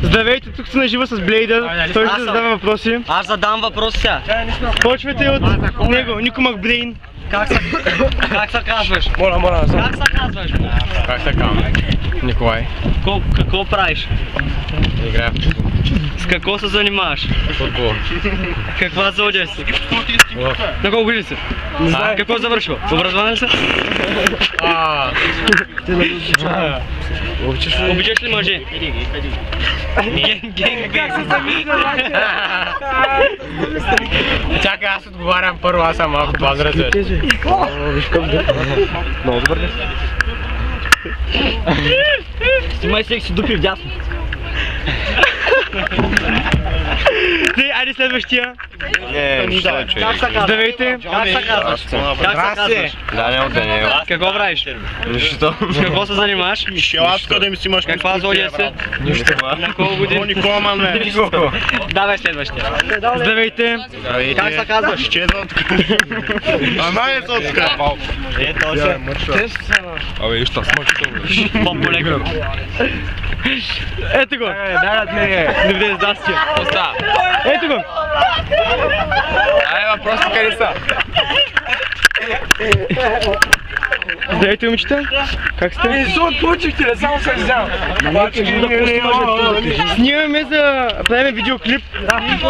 Здравейте, тук сте на живо с Блейдър. Той ще задава въпроси. Аз задам въпрос сега. Почвайте от него, Нико Макбрейн. Как се казваш? Моля. Как се казваш? Как се казвам? Николай. Какво правиш? Играя в футбол. С какво се занимаваш? Футбол. Каква зодия си? На колко години си? Какво завършва? Образование ли си? Обичаш ли мъже? Как се замисля? Чакай, аз отговарям първо, аз съм малко по-възрастен. Много добър ден. Снимай се, си дупи вдясно. Айде следващия. Здравейте. Как се казваш? Даниел. Какво правиш? Нищо. С какво се занимаваш? Шелатка да ми си имаш. Каква зодия си? Нищо. На колко години? Никола Манве. Давай следващия. Здравейте. Как се казваш? Изчезватка. Анайсотка. Абе, и що смъкто? По-полеко. Ето го. Добре, здрасти. Ето го. Ай, въпроси къде са? Здравейте, момичета. Как сте? Получихте ли? Само се взял. Снимаме за правим видеоклип.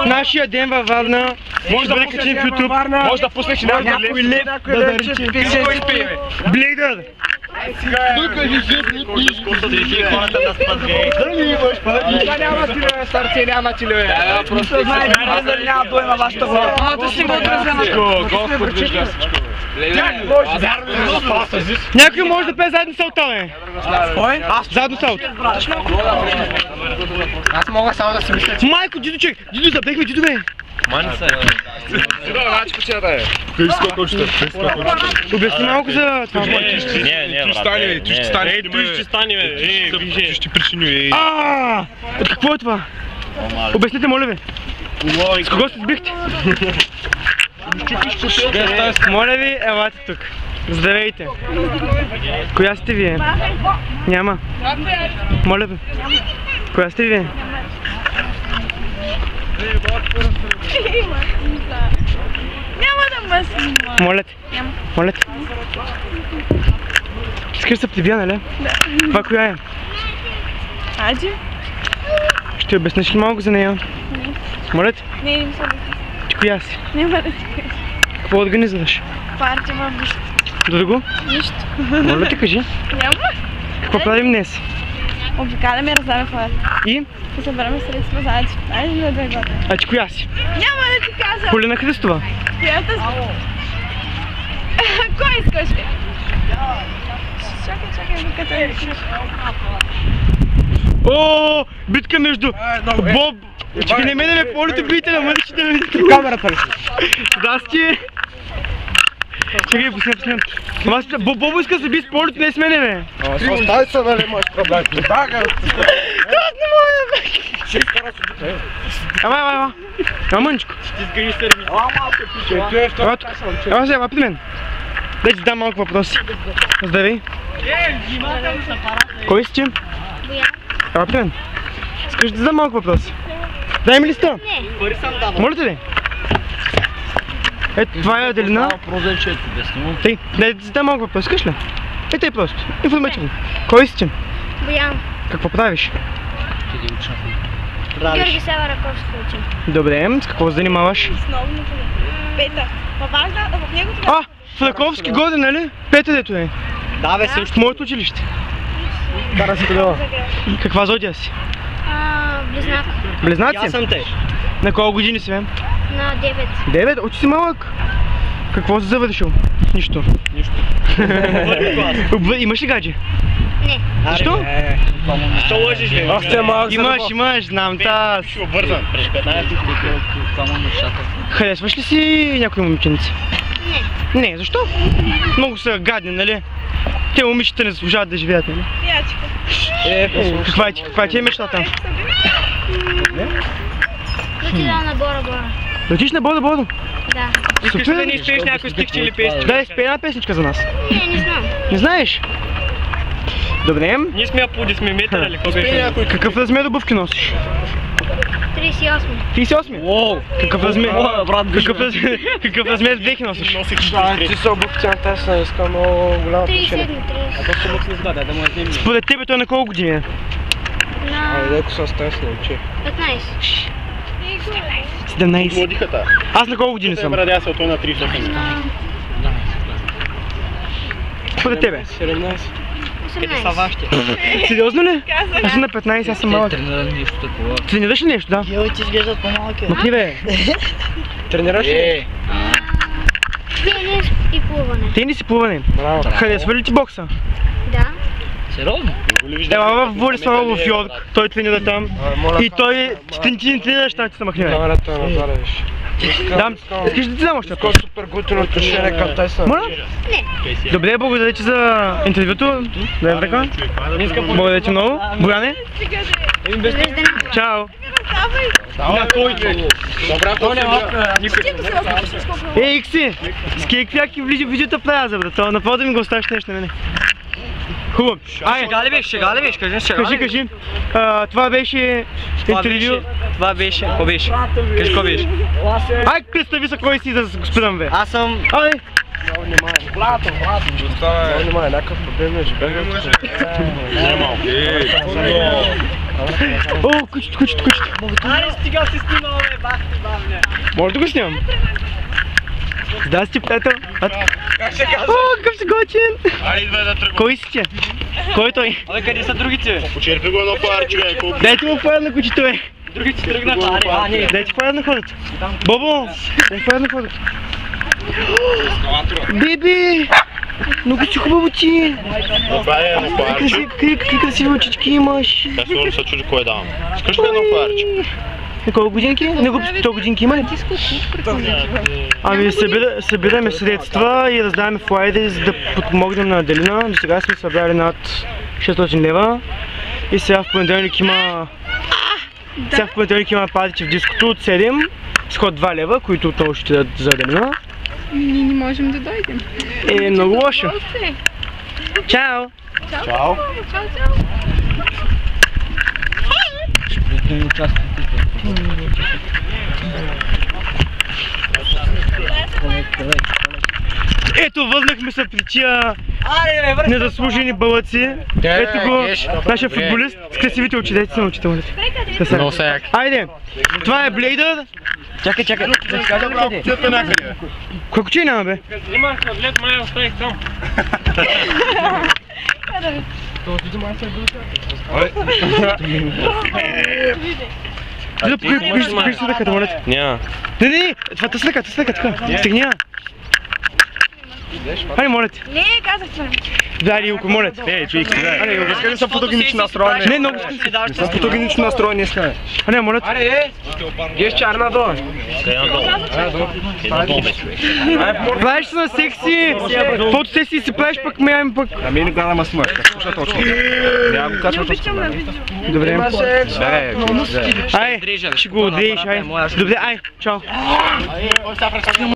Нашия ден във Варна. Може да качим в YouTube. Може да пуснеш някой лев да наричи Блейдър. Няма ти леве, старци, няма ти леве. Просто знаеш, няма дойма вашата влада. Малата си го отразена. Гол подвижда всичко. Някой може да пее задни салта, бе. Кой? Задно салто. Аз мога само да си мисля, че... Майко, дидо, забехме, дидо, бе. Обясни малко за това. Ти ще стане, бе. Ти ще причини. От какво е това? Обясните, моля ви. С кого се сбихте? Моля ви, елате тук. Здравейте. Коя сте вие? Няма. Моля ви. Коя сте вие? Няма да ме снима. Моля те. Моля те. Искаш да се плевия, нали? Да. Това коя е? Аджи? Ще обясниш ли малко за нея? Не. Моля те. Не им се обясни. Ти коя си? Няма да ти кажа. Какво организираш? Парти във вишка. Друго? Нищо. Моля те, кажи. Няма. Какво правим днес? Обикаляме, раздаваме флари. И? И събираме средства за Аджи. Айде да дойдем. А ти коя си? Няма да ти кажа. Полина Христова. Която си. Кой искаш? Чакай, докато я викаш. О, битка между Боб... Чакай, не мене ме полето бите на мъдичи да видите камерата ли? Здрасти! Чакай, пуснем. Бобо иска да се би с полето, не с мене, бе! Остави се, нали, имаш проблем. Как не мога, бе! Ама, мъничко. Ела сега, при мен. Дай ти дам малко въпроси. Здравей. Кой си ти? Ела при мен. Искаш да ти дам малко въпроси? Дай ми листа. Пари съм давал. Моля те ли? Ето, това е Аделина. Тъй, дай да ти дам малко въпроси, искаш ли? Ето е просто, информативно. Кой си ти? Боян. Какво правиш? Георги Сева Раковски учим. Добре, с какво се занимаваш? Основно Пета. В него това. В Раковски годе, нали? Пета дето е. Да, бе, също. В моето училище. Кара си колела. Каква зодия си? Близнак. Близнаци? Аз съм те. На колко години си, бе? На 9. 9? Очи си малък. Какво си завършил? Нищо. Имаш ли гадже? Не. Защо? Що лъжиш, бе? Имаш, знам таз. Ще обвързан. Харесваш ли си някои момиченци? Не. Не, защо? Много са гадни, нали? Те момичета не заслужават да живеят, нали? Ячка. Каква ти е мечтата? Отида на Бора. Летиш на Бодо? Да. Искаш да ни изпееш някой стихче или песни? Да, изпей една песничка за нас. Не знам. Не знаеш? Добре. Ние сме аплодисмиметър или какво беше? Какъв размер обувки носиш? 38. 38? Уоу! Какъв размер? брат, Какъв размер дрехи носиш? Ти са обувки на Тесла, искам много голямо 37, отношение. 30. Според тебе той на колко години е? На Леко с Тесла учи. 15. 17. Младихата. Аз на колко години съм? Радя се, той на 38. На Според тебе? 17. 18. Сериозно ли? Аз съм на 15, аз съм малък. Тренираш ли нещо, да? Гелите изглеждат по-малки. Махни бе. Тренираш ли? Тенис и плуване. Тенис и плуване. Браво. Харесва ли ти бокса? Да. Сериозно? Ела в Борислава в Йорк, той тренира там. И той ти не тренираш там, ти се махни бе. Камерата назаре, виж. Дам, искаш да ти дам още? Такова супер готино отношение към Тесла. Моля? Добре, благодаря ти за интервюто. Да е така. Благодаря ти много. Бояне. Довиждане. Чао. Ей, Икси! С какви видеота правя за брата? Направо да ми го оставиш нещо на мене. Хубаво. Ай, Шега ли беше? Кажи шега ли? кажи. Това беше интервю. Това беше. Какво беше? Кажи какво беше? Ай, представи се кой си да го спирам, бе. Аз съм... Ай! Много внимание, някакъв проблем е живее. О, кучето. Аре, стига си снимал, бе, бах ти бавне. Може да го снимам? Здрасти, приятел. Как се казва? О, какъв си готин. Айде, идвай да тръгвам. Кой си ти? Кой е той? Абе, къде са другите, бе? Почерпи го едно парче, бе. колко- Дайте му фоя на кучето, бе. Другите тръгнаха, аре, не. Дайте фоя на ходят. Бобо, дай фоя на ходят. Беби! Много си хубаво ти. Това е едно парче. Какви красиви очички имаш. Аз сигурно се чуди кой давам. Искаш ли едно парче? На колко годинки? Не го 100 годинки има ли? Ами събираме средства и раздаваме флайдери, за да подпомогнем на Аделина. До сега сме събрали над 600 лева. И сега в понеделник има... Сега в понеделник има пазичи в диското от 7 с ход 2 лева, които отново ще дадат за Аделина. Ние не можем да дойдем. Е, много лошо. Чао! Чао. Ето, върнахме се при тия незаслужени бълъци. Ето го, нашия футболист с красивите очи. Дайте се на очите, моля. Много са яки. Айде, това е Блейдър. Чакай. Цвета някъде. Колко че няма, бе? Имах наглед, май оставих там. Покажи си ръката, моля. Няма. Не, това тъс ръка, така. Стигни я. Айде, моля те. Не, казах това. Дай, Илко, моля те. Ей, чуй, айде, искай да са фотогенично настроени. Не, много Са фотогенично настроени, искаме. Айде, моля те. Аре, геш чарна долу. Правиш се на секси. Фотосесии си правиш, пък ме пък. Ами не гледам, ма снимаш, слуша точно. Няма го качваш точно. Добре. Бе, Ай, ще го отрееш, ай. Добре, ай, чао.